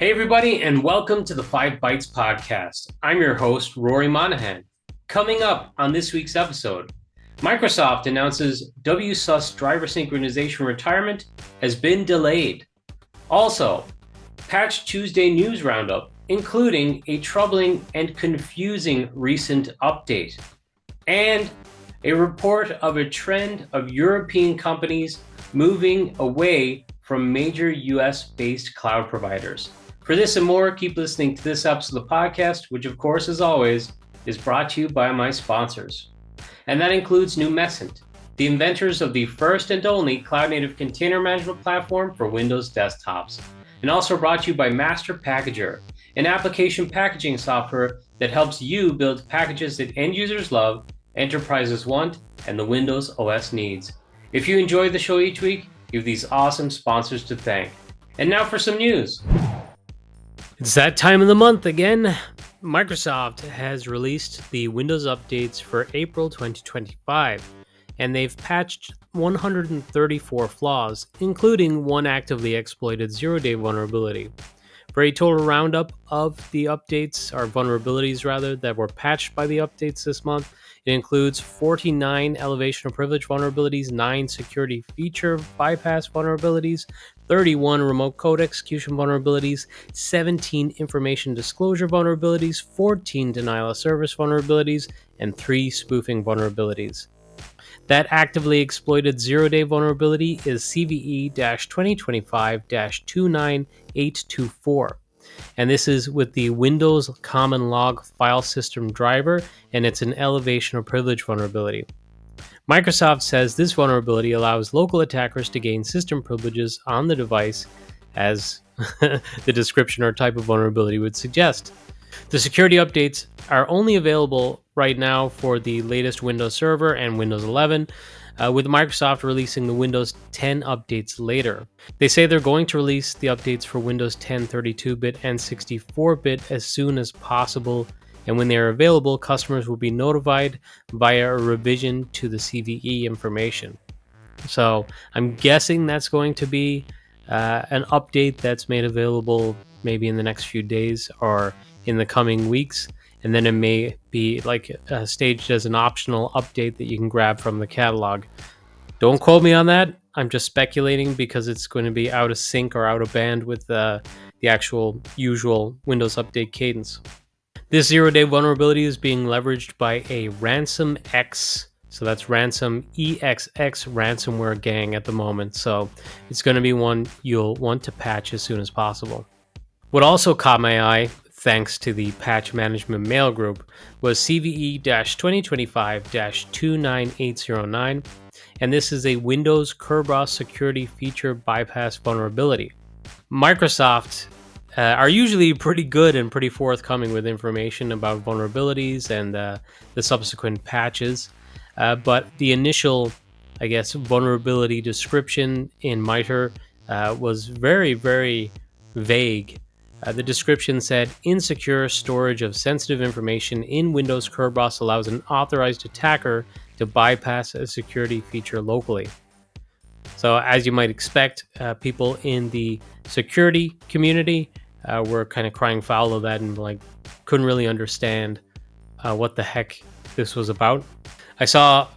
Hey, everybody, and welcome to the 5 Bytes podcast. I'm your host, Rory Monahan. Coming up on this week's episode, Microsoft announces WSUS driver synchronization retirement has been delayed. Also, Patch Tuesday news roundup, including a troubling and confusing recent update, and a report of a trend of European companies moving away from major US-based cloud providers. For this and more, keep listening to this episode of the podcast, which of course, as always, is brought to you by my sponsors. And that includes Numescent, the inventors of the first and only cloud-native container management platform for Windows desktops. And also brought to you by Master Packager, an application packaging software that helps you build packages that end users love, enterprises want, and the Windows OS needs. If you enjoy the show each week, you have these awesome sponsors to thank. And now for some news. It's that time of the month again. Microsoft has released the Windows updates for April 2025, and they've patched 134 flaws, including one actively exploited zero-day vulnerability. For a total roundup of the updates, or vulnerabilities rather, that were patched by the updates this month, it includes 49 elevation of privilege vulnerabilities, 9 security feature bypass vulnerabilities, 31 remote code execution vulnerabilities, 17 information disclosure vulnerabilities, 14 denial of service vulnerabilities, and 3 spoofing vulnerabilities. That actively exploited zero-day vulnerability is CVE-2025-29824. And this is with the Windows Common Log file system driver, and it's an elevation of privilege vulnerability. Microsoft says this vulnerability allows local attackers to gain system privileges on the device, as the description or type of vulnerability would suggest. The security updates are only available right now for the latest Windows Server and Windows 11, with Microsoft releasing the Windows 10 updates later. They say they're going to release the updates for Windows 10 32-bit and 64-bit as soon as possible, and when they are available, customers will be notified via a revision to the CVE information. So I'm guessing that's going to be an update that's made available maybe in the next few days or in the coming weeks, and then it may be staged as an optional update that you can grab from the catalog. Don't quote me on that. I'm just speculating because it's going to be out of sync or out of band with the actual usual Windows update cadence. This zero-day vulnerability is being leveraged by a Ransom X, so that's Ransom EXX ransomware gang at the moment, so it's going to be one you'll want to patch as soon as possible. What also caught my eye, thanks to the patch management mail group, was CVE-2025-29809, and this is a Windows Kerberos security feature bypass vulnerability. Microsoft are usually pretty good and pretty forthcoming with information about vulnerabilities and the subsequent patches, but the initial, vulnerability description in MITRE was very, very vague. The description said, insecure storage of sensitive information in Windows Kerberos allows an authorized attacker to bypass a security feature locally. So as you might expect, people in the security community were kind of crying foul of that and couldn't really understand what the heck this was about. I saw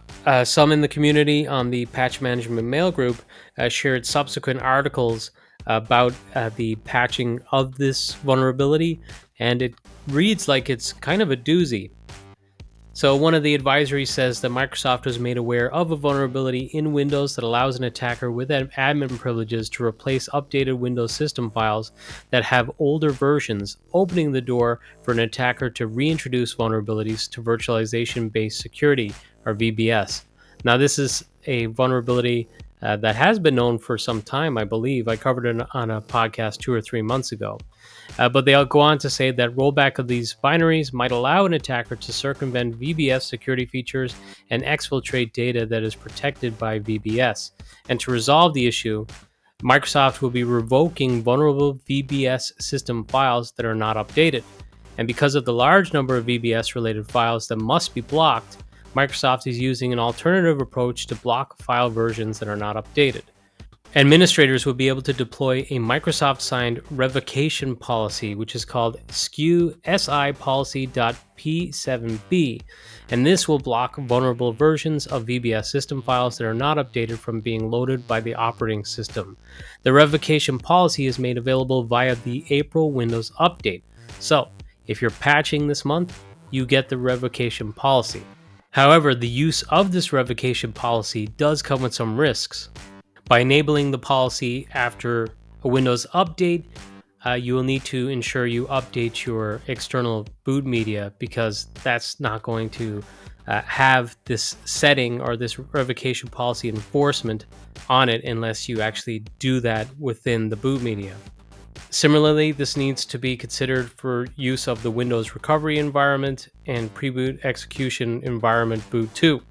some in the community on the patch management mail group shared subsequent articles about the patching of this vulnerability, and it reads like it's kind of a doozy. So one of the advisories says that Microsoft was made aware of a vulnerability in Windows that allows an attacker with admin privileges to replace updated Windows system files that have older versions, opening the door for an attacker to reintroduce vulnerabilities to virtualization-based security, or VBS. Now, this is a vulnerability that has been known for some time, I believe. I covered it on a podcast 2 or 3 months ago. But they'll go on to say that rollback of these binaries might allow an attacker to circumvent VBS security features and exfiltrate data that is protected by VBS. And to resolve the issue, Microsoft will be revoking vulnerable VBS system files that are not updated. And because of the large number of VBS-related files that must be blocked, Microsoft is using an alternative approach to block file versions that are not updated. Administrators will be able to deploy a Microsoft-signed revocation policy, which is called SKU policy.p7b, and this will block vulnerable versions of VBS system files that are not updated from being loaded by the operating system. The revocation policy is made available via the April Windows update. So, if you're patching this month, you get the revocation policy. However, the use of this revocation policy does come with some risks. By enabling the policy after a Windows update, you will need to ensure you update your external boot media, because that's not going to have this setting or this revocation policy enforcement on it unless you actually do that within the boot media. Similarly, this needs to be considered for use of the Windows recovery environment and pre-boot execution environment boot 2.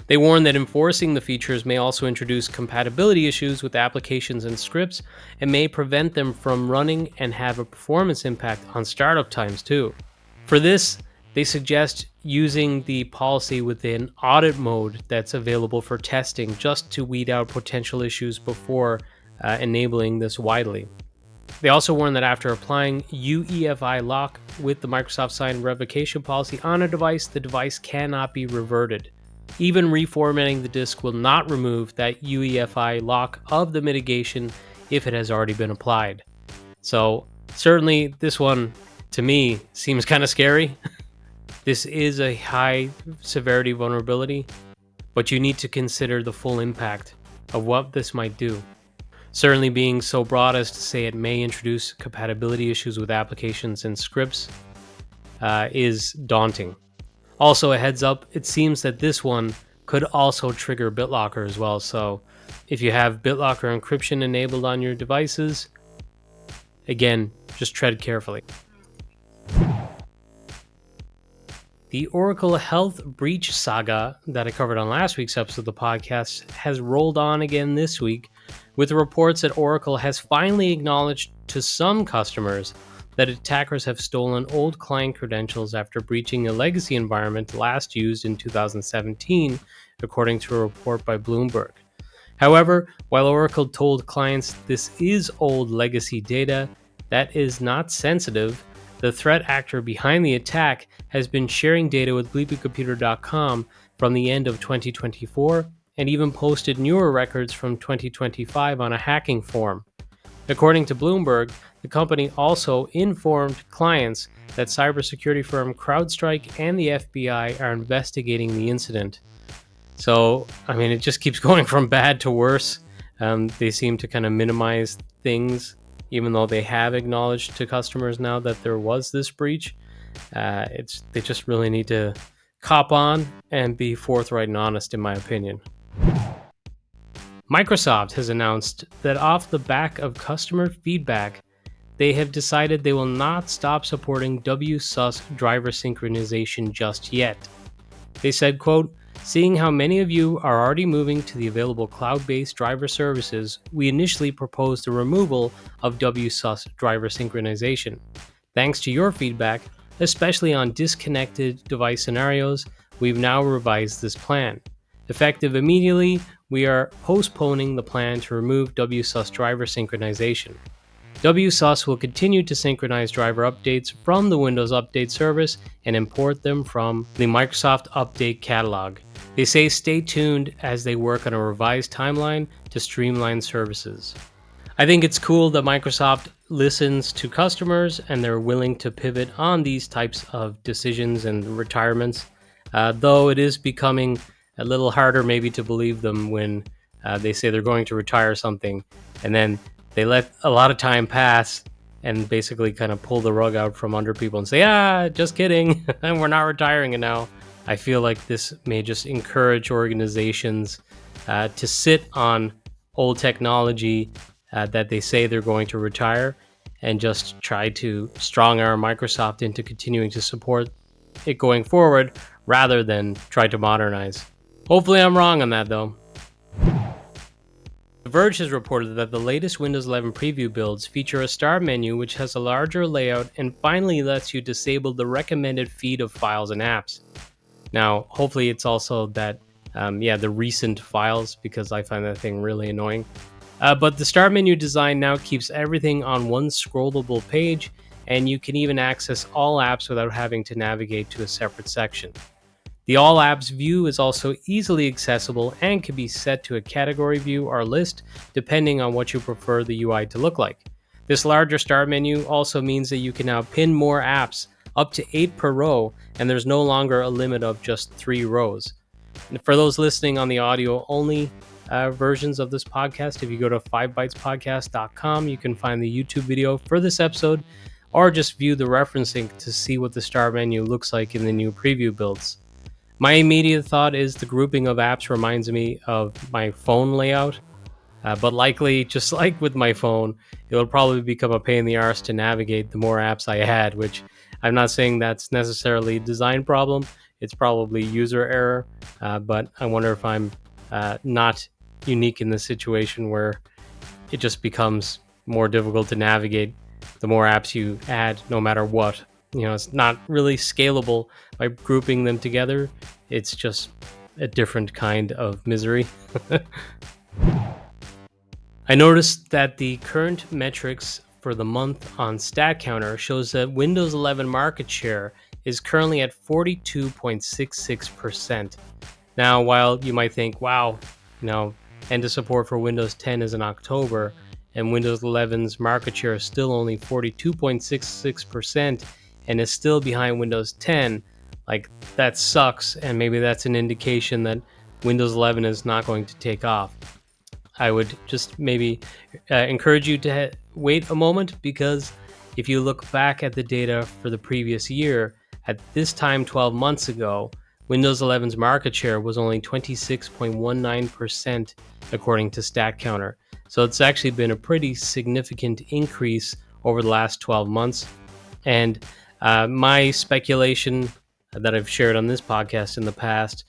They warn that enforcing the features may also introduce compatibility issues with applications and scripts and may prevent them from running and have a performance impact on startup times too. For this, they suggest using the policy within audit mode that's available for testing, just to weed out potential issues before enabling this widely. They also warn that after applying UEFI lock with the Microsoft signed revocation policy on a device, the device cannot be reverted. Even reformatting the disk will not remove that UEFI lock of the mitigation if it has already been applied. So certainly this one, to me, seems kind of scary. This is a high severity vulnerability, but you need to consider the full impact of what this might do. Certainly being so broad as to say it may introduce compatibility issues with applications and scripts is daunting. Also, a heads up, it seems that this one could also trigger BitLocker as well. So if you have BitLocker encryption enabled on your devices, again, just tread carefully. The Oracle Health breach saga that I covered on last week's episode of the podcast has rolled on again this week, with reports that Oracle has finally acknowledged to some customers that attackers have stolen old client credentials after breaching a legacy environment last used in 2017, according to a report by Bloomberg. However, while Oracle told clients this is old legacy data that is not sensitive, the threat actor behind the attack has been sharing data with bleepingcomputer.com from the end of 2024 and even posted newer records from 2025 on a hacking forum. According to Bloomberg, the company also informed clients that cybersecurity firm CrowdStrike and the FBI are investigating the incident. So, it just keeps going from bad to worse. They seem to kind of minimize things, even though they have acknowledged to customers now that there was this breach. They just really need to cop on and be forthright and honest, in my opinion. Microsoft has announced that off the back of customer feedback, they have decided they will not stop supporting WSUS driver synchronization just yet. They said, quote, "Seeing how many of you are already moving to the available cloud-based driver services, we initially proposed the removal of WSUS driver synchronization. Thanks to your feedback, especially on disconnected device scenarios, we've now revised this plan. Effective immediately, we are postponing the plan to remove WSUS driver synchronization. WSUS will continue to synchronize driver updates from the Windows Update service and import them from the Microsoft Update catalog. They say stay tuned as they work on a revised timeline to streamline services." I think it's cool that Microsoft listens to customers and they're willing to pivot on these types of decisions and retirements, though it is becoming a little harder maybe to believe them when they say they're going to retire something and then they let a lot of time pass and basically kind of pull the rug out from under people and say, just kidding, and we're not retiring it now. I feel like this may just encourage organizations to sit on old technology that they say they're going to retire and just try to strong arm Microsoft into continuing to support it going forward rather than try to modernize. Hopefully I'm wrong on that though. The Verge has reported that the latest Windows 11 preview builds feature a start menu which has a larger layout and finally lets you disable the recommended feed of files and apps. Now, hopefully it's also that, the recent files, because I find that thing really annoying. But the start menu design now keeps everything on one scrollable page, and you can even access all apps without having to navigate to a separate section. The All Apps view is also easily accessible and can be set to a category view or list depending on what you prefer the UI to look like. This larger start menu also means that you can now pin more apps, up to 8 per row, and there's no longer a limit of just 3 rows. And for those listening on the audio only versions of this podcast, if you go to 5bytespodcast.com, you can find the YouTube video for this episode or just view the referencing to see what the start menu looks like in the new preview builds. My immediate thought is the grouping of apps reminds me of my phone layout, but likely, just like with my phone, it will probably become a pain in the arse to navigate the more apps I add, which I'm not saying that's necessarily a design problem. It's probably user error, but I wonder if I'm not unique in this situation where it just becomes more difficult to navigate the more apps you add, no matter what. It's not really scalable by grouping them together. It's just a different kind of misery. I noticed that the current metrics for the month on StatCounter shows that Windows 11 market share is currently at 42.66%. Now, while you might think, wow, end of support for Windows 10 is in October, and Windows 11's market share is still only 42.66% and is still behind Windows 10, like, that sucks, and maybe that's an indication that Windows 11 is not going to take off. I would just maybe encourage you to wait a moment, because if you look back at the data for the previous year, at this time 12 months ago, Windows 11's market share was only 26.19% according to StatCounter. So it's actually been a pretty significant increase over the last 12 months. And my speculation that I've shared on this podcast in the past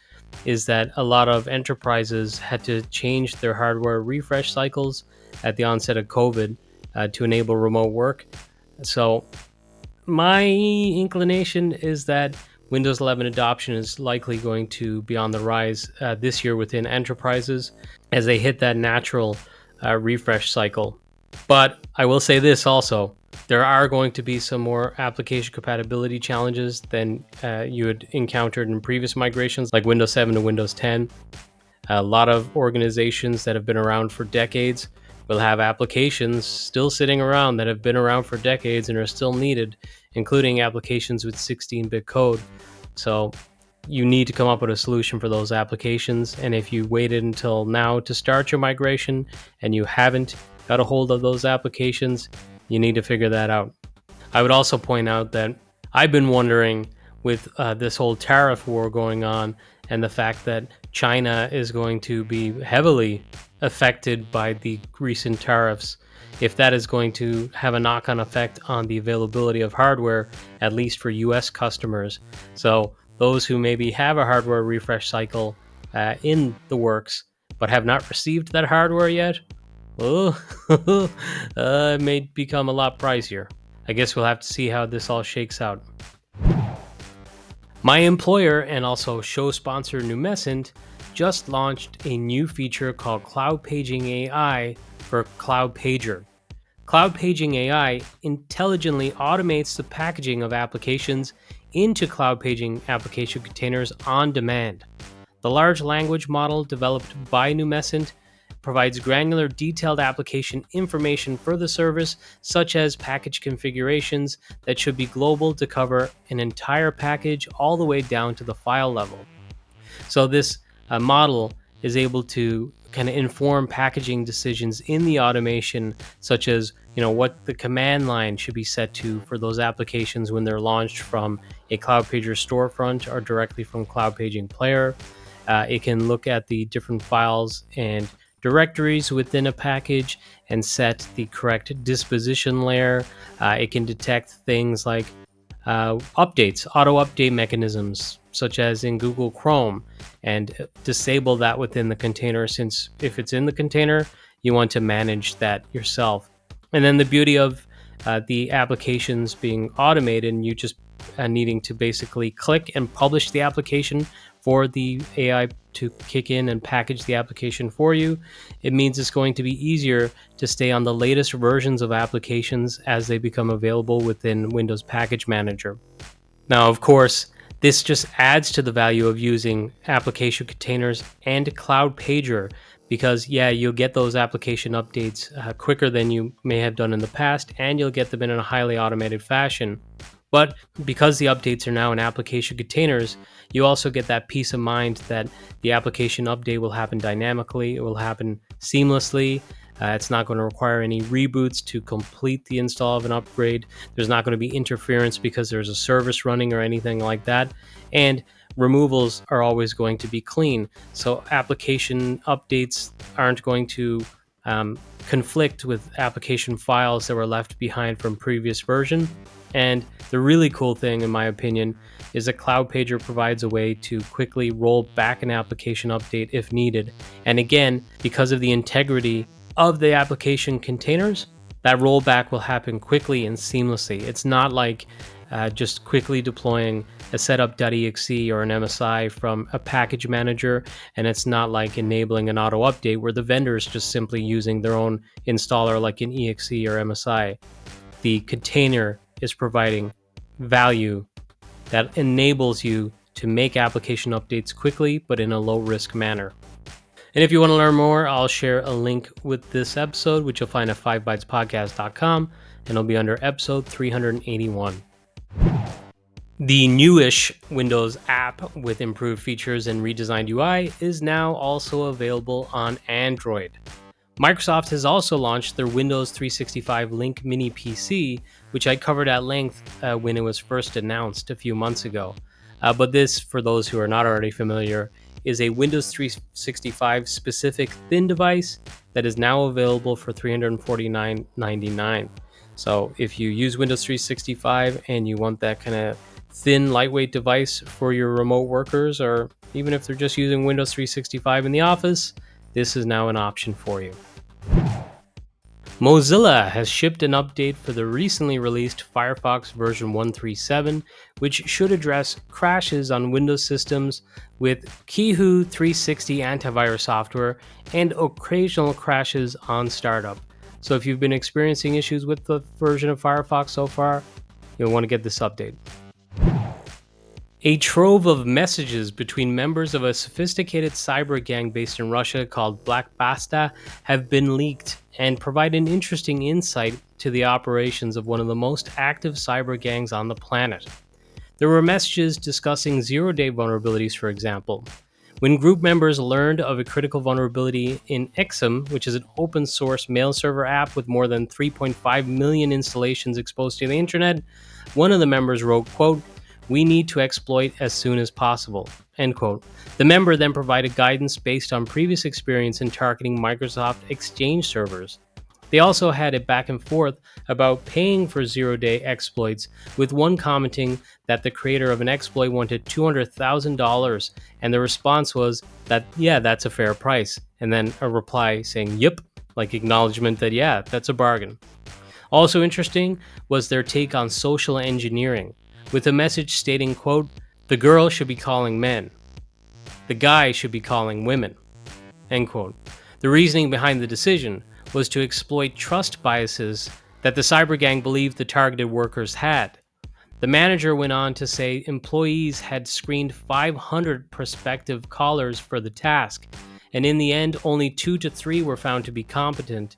is that a lot of enterprises had to change their hardware refresh cycles at the onset of COVID to enable remote work. So my inclination is that Windows 11 adoption is likely going to be on the rise this year within enterprises as they hit that natural refresh cycle. But I will say this also: there are going to be some more application compatibility challenges than you had encountered in previous migrations, like Windows 7 to Windows 10. A lot of organizations that have been around for decades will have applications still sitting around that have been around for decades and are still needed, including applications with 16-bit code. So you need to come up with a solution for those applications. And if you waited until now to start your migration and you haven't got a hold of those applications, you need to figure that out. I would also point out that I've been wondering, with this whole tariff war going on and the fact that China is going to be heavily affected by the recent tariffs, if that is going to have a knock-on effect on the availability of hardware, at least for US customers. So those who maybe have a hardware refresh cycle in the works but have not received that hardware yet, it may become a lot pricier. I guess we'll have to see how this all shakes out. My employer and also show sponsor Numescent just launched a new feature called Cloud Paging AI for Cloud Pager. Cloud Paging AI intelligently automates the packaging of applications into Cloud Paging application containers on demand. The large language model developed by Numescent provides granular, detailed application information for the service, such as package configurations that should be global to cover an entire package all the way down to the file level. So this model is able to kind of inform packaging decisions in the automation, such as what the command line should be set to for those applications when they're launched from a Cloud Pager storefront or directly from Cloud Paging Player. It can look at the different files and directories within a package and set the correct disposition layer. It can detect things like updates, auto update mechanisms, such as in Google Chrome, and disable that within the container, since if it's in the container, you want to manage that yourself. And then the beauty of the applications being automated, and you just needing to basically click and publish the application for the AI to kick in and package the application for you. It means it's going to be easier to stay on the latest versions of applications as they become available within Windows Package Manager. Now, of course, this just adds to the value of using application containers and Cloud Pager because, yeah, you'll get those application updates quicker than you may have done in the past, and you'll get them in a highly automated fashion. But because the updates are now in application containers, you also get that peace of mind that the application update will happen dynamically, it will happen seamlessly. It's not going to require any reboots to complete the install of an upgrade. There's not going to be interference because there's a service running or anything like that. And removals are always going to be clean. So application updates aren't going to conflict with application files that were left behind from previous version. And the really cool thing, in my opinion, is that Cloud Pager provides a way to quickly roll back an application update if needed. And again, because of the integrity of the application containers, that rollback will happen quickly and seamlessly. It's not like just quickly deploying a setup.exe or an MSI from a package manager, and it's not like enabling an auto update where the vendor is just simply using their own installer like an exe or MSI. The container is providing value that enables you to make application updates quickly but in a low risk manner. And if you want to learn more, I'll share a link with this episode, which you'll find at 5bytespodcast.com, and it'll be under episode 381. The newish Windows app with improved features and redesigned UI is now also available on Android. Microsoft has also launched their Windows 365 Link Mini PC, which I covered at length when it was first announced a few months ago. But this, for those who are not already familiar, is a Windows 365 specific thin device that is now available for $349.99. So if you use Windows 365 and you want that kind of thin, lightweight device for your remote workers, or even if they're just using Windows 365 in the office, this is now an option for you. Mozilla has shipped an update for the recently released Firefox version 137, which should address crashes on Windows systems with Kihu 360 antivirus software and occasional crashes on startup. So if you've been experiencing issues with the version of Firefox so far, you'll want to get this update. A trove of messages between members of a sophisticated cyber gang based in Russia called Black Basta have been leaked and provide an interesting insight to the operations of one of the most active cyber gangs on the planet. There were messages discussing zero-day vulnerabilities, for example. When group members learned of a critical vulnerability in Exum, which is an open-source mail server app with more than 3.5 million installations exposed to the internet, one of the members wrote, quote, "We need to exploit as soon as possible," end quote. The member then provided guidance based on previous experience in targeting Microsoft Exchange servers. They also had a back and forth about paying for zero-day exploits, with one commenting that the creator of an exploit wanted $200,000, and the response was that, yeah, that's a fair price, and then a reply saying, yep, like acknowledgement that, yeah, that's a bargain. Also interesting was their take on social engineering, with a message stating, quote, "The girl should be calling men. The guy should be calling women," end quote. The reasoning behind the decision was to exploit trust biases that the cyber gang believed the targeted workers had. The manager went on to say employees had screened 500 prospective callers for the task, and in the end, only 2 to 3 were found to be competent,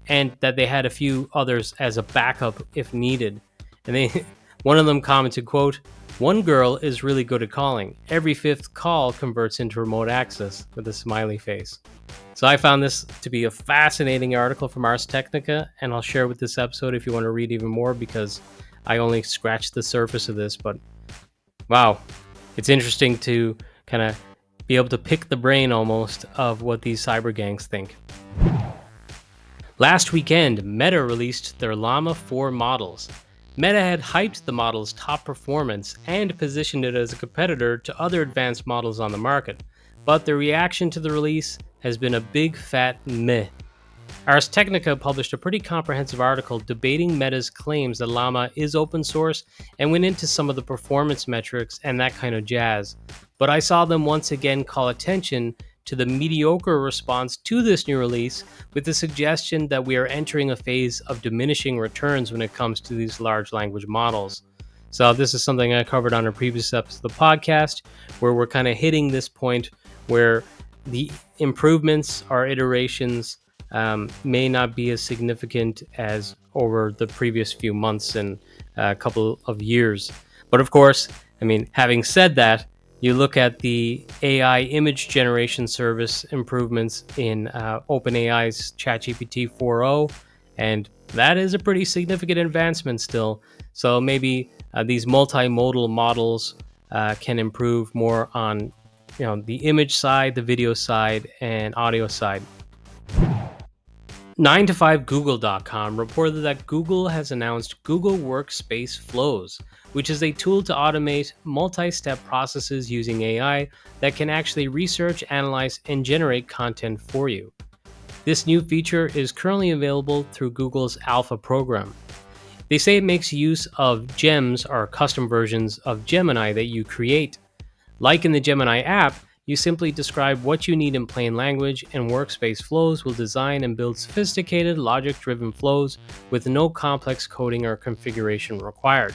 and that they had a few others as a backup if needed. And one of them commented, quote, "One girl is really good at calling. Every 5th call converts into remote access," with a smiley face. So I found this to be a fascinating article from Ars Technica, and I'll share with this episode if you want to read even more, because I only scratched the surface of this. But wow, it's interesting to kind of be able to pick the brain almost of what these cyber gangs think. Last weekend, Meta released their Llama 4 models. Meta had hyped the model's top performance and positioned it as a competitor to other advanced models on the market, but the reaction to the release has been a big fat meh. Ars Technica published a pretty comprehensive article debating Meta's claims that Llama is open source and went into some of the performance metrics and that kind of jazz. But I saw them once again call attention to the mediocre response to this new release with the suggestion that we are entering a phase of diminishing returns when it comes to these large language models. So, this is something I covered on a previous episode of the podcast, where we're kind of hitting this point where the improvements or iterations may not be as significant as over the previous few months and a couple of years. But of course, I mean, having said that, you look at the AI image generation service improvements in OpenAI's ChatGPT 4.0, and that is a pretty significant advancement still. So maybe these multimodal models can improve more on the image side, the video side, and audio side. 9to5Google.com reported that Google has announced Google Workspace Flows, which is a tool to automate multi-step processes using AI that can actually research, analyze, and generate content for you. This new feature is currently available through Google's Alpha program. They say it makes use of gems or custom versions of Gemini that you create. Like in the Gemini app, you simply describe what you need in plain language, and Workspace Flows will design and build sophisticated, logic-driven flows with no complex coding or configuration required.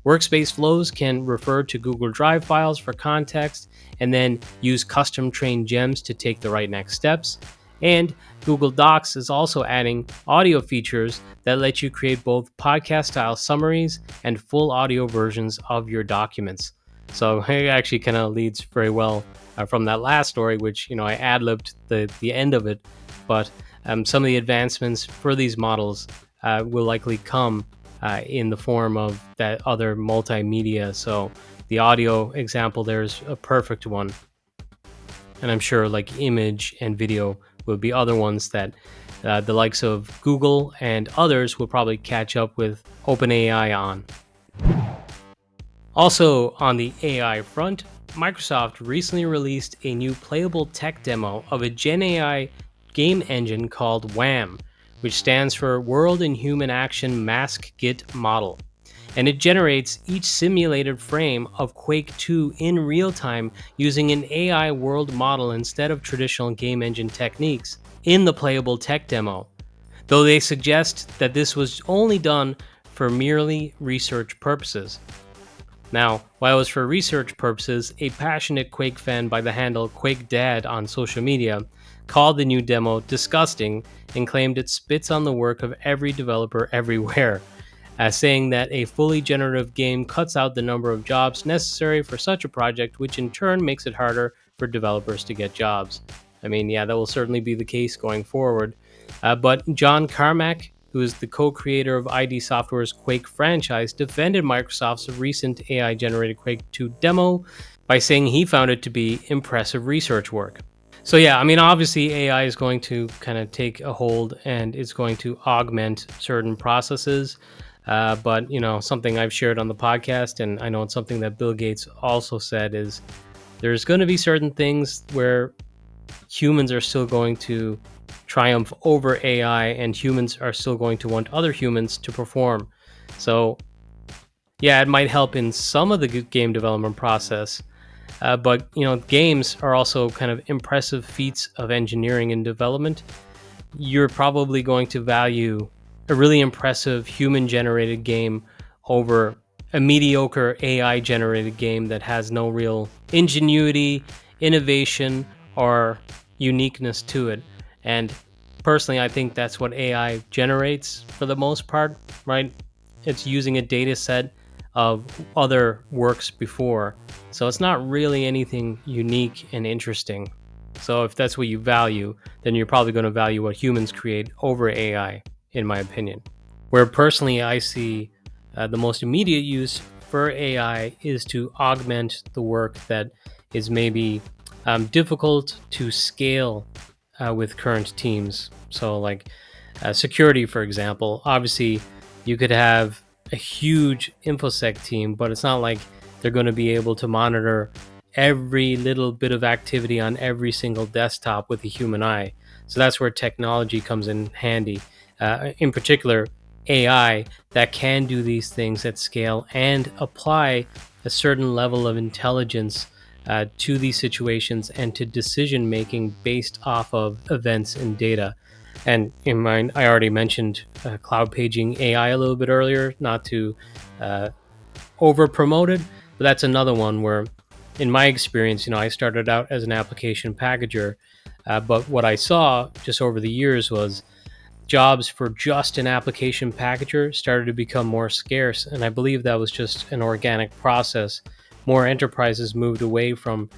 Workspace Flows can refer to Google Drive files for context and then use custom-trained gems to take the right next steps. And Google Docs is also adding audio features that let you create both podcast-style summaries and full audio versions of your documents. So it actually kind of leads very well from that last story, which I ad-libbed the end of it. But some of the advancements for these models will likely come in the form of that other multimedia. So the audio example there is a perfect one, and I'm sure like image and video will be other ones that the likes of Google and others will probably catch up with OpenAI on. Also, on the AI front, Microsoft recently released a new playable tech demo of a Gen AI game engine called WHAM, which stands for World in Human Action Mask Git Model. And it generates each simulated frame of Quake 2 in real time using an AI world model instead of traditional game engine techniques in the playable tech demo, though they suggest that this was only done for merely research purposes. Now, while it was for research purposes, a passionate Quake fan by the handle QuakeDad on social media called the new demo disgusting and claimed it spits on the work of every developer everywhere, saying that a fully generative game cuts out the number of jobs necessary for such a project, which in turn makes it harder for developers to get jobs. I mean, yeah, that will certainly be the case going forward. But John Carmack, who is the co-creator of ID Software's Quake franchise, defended Microsoft's recent AI-generated Quake 2 demo by saying he found it to be impressive research work. So yeah, I mean, obviously AI is going to kind of take a hold and it's going to augment certain processes. But, something I've shared on the podcast, and I know it's something that Bill Gates also said, is there's going to be certain things where humans are still going to triumph over AI, and humans are still going to want other humans to perform. So, yeah, it might help in some of the game development process, but games are also kind of impressive feats of engineering and development. You're probably going to value a really impressive human-generated game over a mediocre AI-generated game that has no real ingenuity, innovation, or uniqueness to it. And personally, I think that's what AI generates for the most part, right? It's using a data set of other works before. So it's not really anything unique and interesting. So if that's what you value, then you're probably going to value what humans create over AI, in my opinion. Where personally I see the most immediate use for AI is to augment the work that is maybe difficult to scale with current teams. So like security, for example. Obviously, you could have a huge InfoSec team, but it's not like they're going to be able to monitor every little bit of activity on every single desktop with a human eye. So that's where technology comes in handy. In particular, AI that can do these things at scale and apply a certain level of intelligence to these situations and to decision making based off of events and data. And in mind, I already mentioned cloud paging AI a little bit earlier, not to uh, over promoted, but that's another one where, in my experience, I started out as an application packager, but what I saw just over the years was jobs for just an application packager started to become more scarce. And I believe that was just an organic process. More enterprises moved away from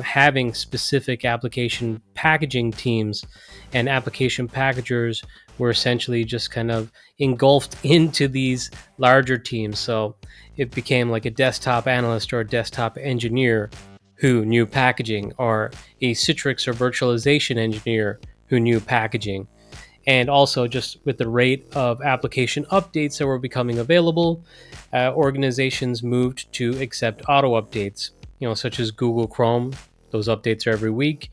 having specific application packaging teams, and application packagers were essentially just kind of engulfed into these larger teams. So it became like a desktop analyst or a desktop engineer who knew packaging, or a Citrix or virtualization engineer who knew packaging. And also, just with the rate of application updates that were becoming available, organizations moved to accept auto updates, such as Google Chrome. Those updates are every week.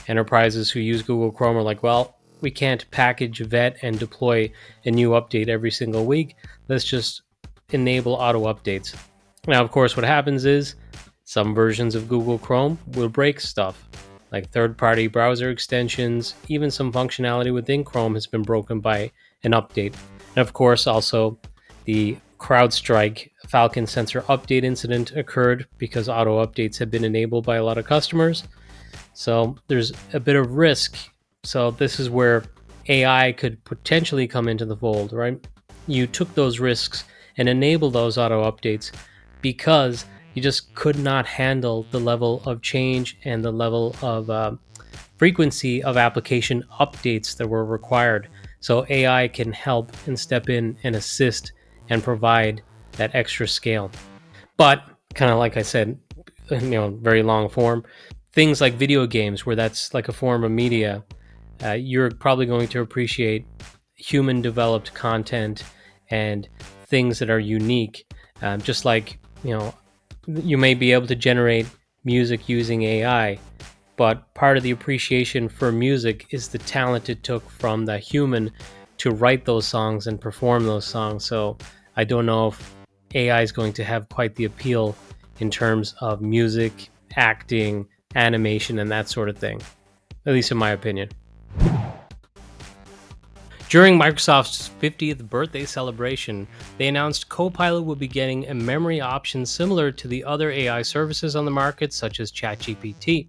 Enterprises who use Google Chrome are like, well, we can't package, vet, and deploy a new update every single week. Let's just enable auto updates. Now, of course, what happens is some versions of Google Chrome will break stuff, like third-party browser extensions. Even some functionality within Chrome has been broken by an update. And of course, also the CrowdStrike Falcon sensor update incident occurred because auto updates have been enabled by a lot of customers. So there's a bit of risk. So this is where AI could potentially come into the fold, right? You took those risks and enabled those auto updates because you just could not handle the level of change and the level of frequency of application updates that were required. So AI can help and step in and assist and provide that extra scale. But kind of like I said, very long form, things like video games, where that's like a form of media, you're probably going to appreciate human developed content and things that are unique. Just like, you may be able to generate music using AI, but part of the appreciation for music is the talent it took from the human to write those songs and perform those songs. So I don't know if AI is going to have quite the appeal in terms of music, acting, animation, and that sort of thing, at least in my opinion. During Microsoft's 50th birthday celebration, they announced Copilot will be getting a memory option similar to the other AI services on the market, such as ChatGPT.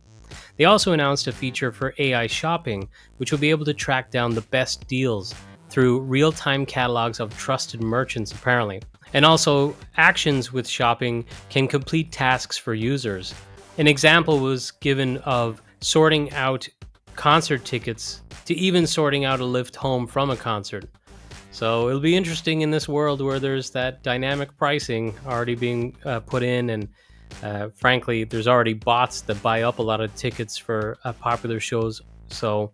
They also announced a feature for AI shopping, which will be able to track down the best deals through real-time catalogs of trusted merchants, apparently. And also, actions with shopping can complete tasks for users. An example was given of sorting out concert tickets to even sorting out a lift home from a concert. So it'll be interesting in this world where there's that dynamic pricing already being put in, and frankly, there's already bots that buy up a lot of tickets for popular shows. So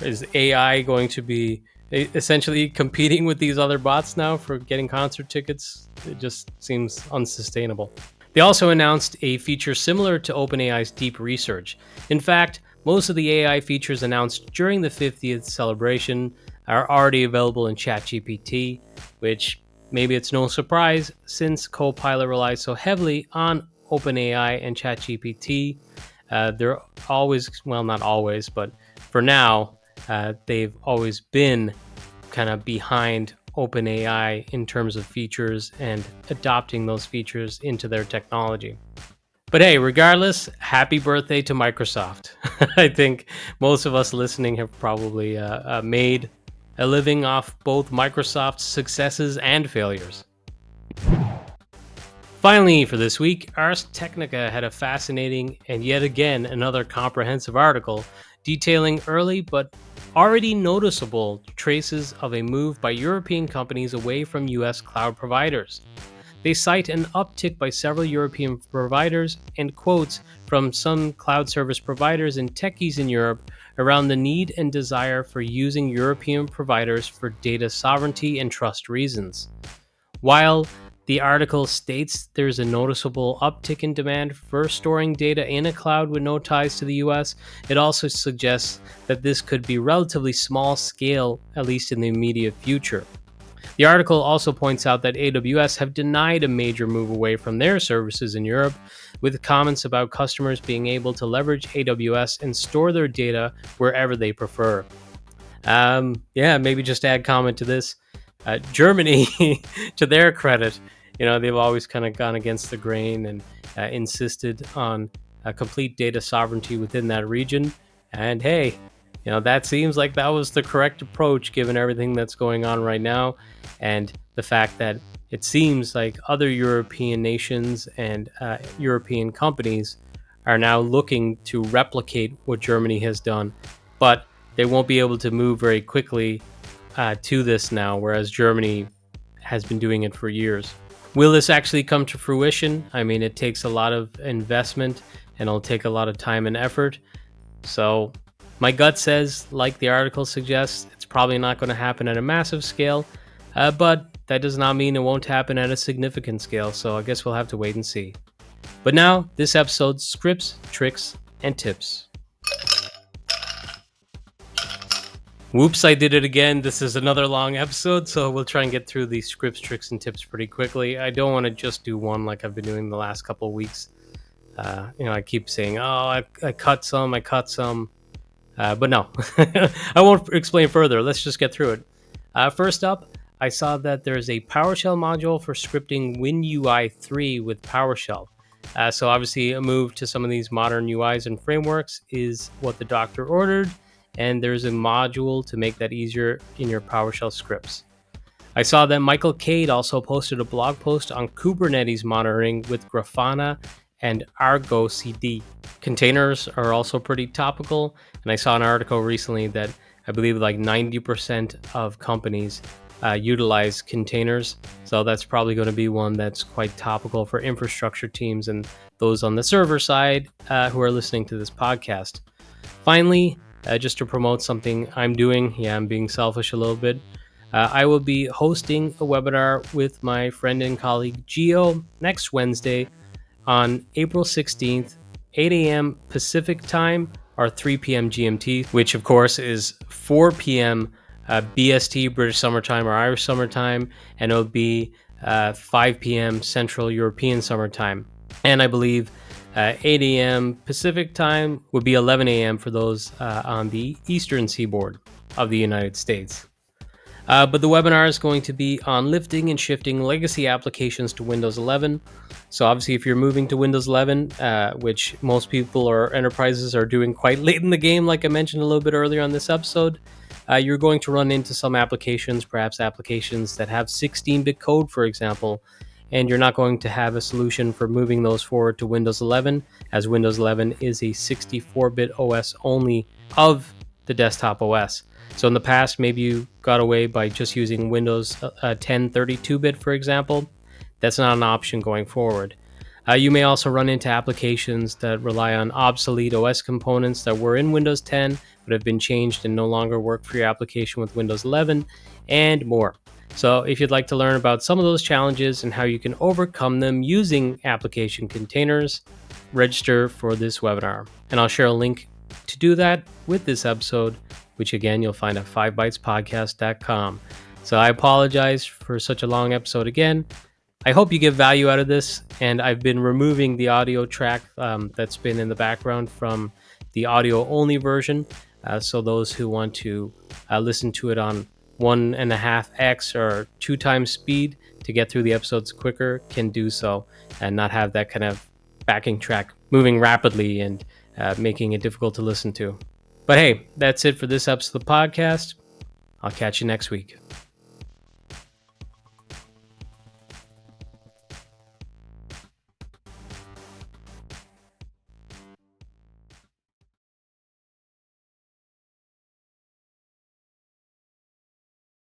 is AI going to be essentially competing with these other bots now for getting concert tickets? It just seems unsustainable. They also announced a feature similar to OpenAI's Deep Research. In fact, most of the AI features announced during the 50th celebration are already available in ChatGPT, which maybe it's no surprise since Copilot relies so heavily on OpenAI and ChatGPT. They're always, well, not always, but for now, they've always been kind of behind OpenAI in terms of features and adopting those features into their technology. But hey, regardless, happy birthday to Microsoft. I think most of us listening have probably made a living off both Microsoft's successes and failures. Finally, for this week, Ars Technica had a fascinating and yet again another comprehensive article detailing early but already noticeable traces of a move by European companies away from US cloud providers. They cite an uptick by several European providers and quotes from some cloud service providers and techies in Europe around the need and desire for using European providers for data sovereignty and trust reasons. While The article states there's a noticeable uptick in demand for storing data in a cloud with no ties to the US. It also suggests that this could be relatively small scale, at least in the immediate future. The article also points out that AWS have denied a major move away from their services in Europe, with comments about customers being able to leverage AWS and store their data wherever they prefer. Maybe just add comment to this. Germany, to their credit, they've always kind of gone against the grain and insisted on complete data sovereignty within that region. And hey, that seems like that was the correct approach given everything that's going on right now, and the fact that it seems like other European nations and European companies are now looking to replicate what Germany has done, but they won't be able to move very quickly to this now, whereas Germany has been doing it for years. Will this actually come to fruition? I mean, it takes a lot of investment and it'll take a lot of time and effort. So my gut says, like the article suggests, it's probably not going to happen at a massive scale, but that does not mean it won't happen at a significant scale. So I guess we'll have to wait and see. But now, this episode's scripts, tricks, and tips. Whoops, I did it again. This is another long episode, so we'll try and get through these scripts, tricks, and tips pretty quickly. I don't want to just do one like I've been doing the last couple of weeks. I keep saying, I cut some, but no. I won't explain further. Let's just get through it. First up, I saw that there's a PowerShell module for scripting WinUI 3 with PowerShell. So obviously a move to some of these modern UIs and frameworks is what the doctor ordered, and there's a module to make that easier in your PowerShell scripts. I saw that Michael Cade also posted a blog post on Kubernetes monitoring with Grafana and Argo CD. Containers are also pretty topical, and I saw an article recently that I believe like 90% of companies utilize containers, so that's probably going to be one that's quite topical for infrastructure teams and those on the server side who are listening to this podcast. Finally, just to promote something I'm doing, I'm being selfish a little bit, I will be hosting a webinar with my friend and colleague Gio next Wednesday on April 16th, 8 a.m. Pacific time, or 3 p.m. GMT, which of course is 4 p.m. BST, British Summertime or Irish Summertime, and it'll be 5 p.m. Central European Summertime. And I believe 8 a.m. Pacific time would be 11 a.m. for those on the eastern seaboard of the United States. But the webinar is going to be on lifting and shifting legacy applications to Windows 11. So obviously, if you're moving to Windows 11, which most people or enterprises are doing quite late in the game, like I mentioned a little bit earlier on this episode, you're going to run into some applications, perhaps applications that have 16-bit code, for example, and you're not going to have a solution for moving those forward to Windows 11, as Windows 11 is a 64-bit OS only of the desktop OS. So in the past, maybe you got away by just using Windows 10 32-bit, for example. That's not an option going forward. You may also run into applications that rely on obsolete OS components that were in Windows 10 but have been changed and no longer work for your application with Windows 11, and more. So if you'd like to learn about some of those challenges and how you can overcome them using application containers, register for this webinar. And I'll share a link to do that with this episode, which again, you'll find at 5bytespodcast.com. So I apologize for such a long episode again. I hope you get value out of this, and I've been removing the audio track that's been in the background from the audio-only version, so those who want to listen to it on 1.5x or 2 times speed to get through the episodes quicker can do so and not have that kind of backing track moving rapidly and making it difficult to listen to. But hey, that's it for this episode of the podcast. I'll catch you next week.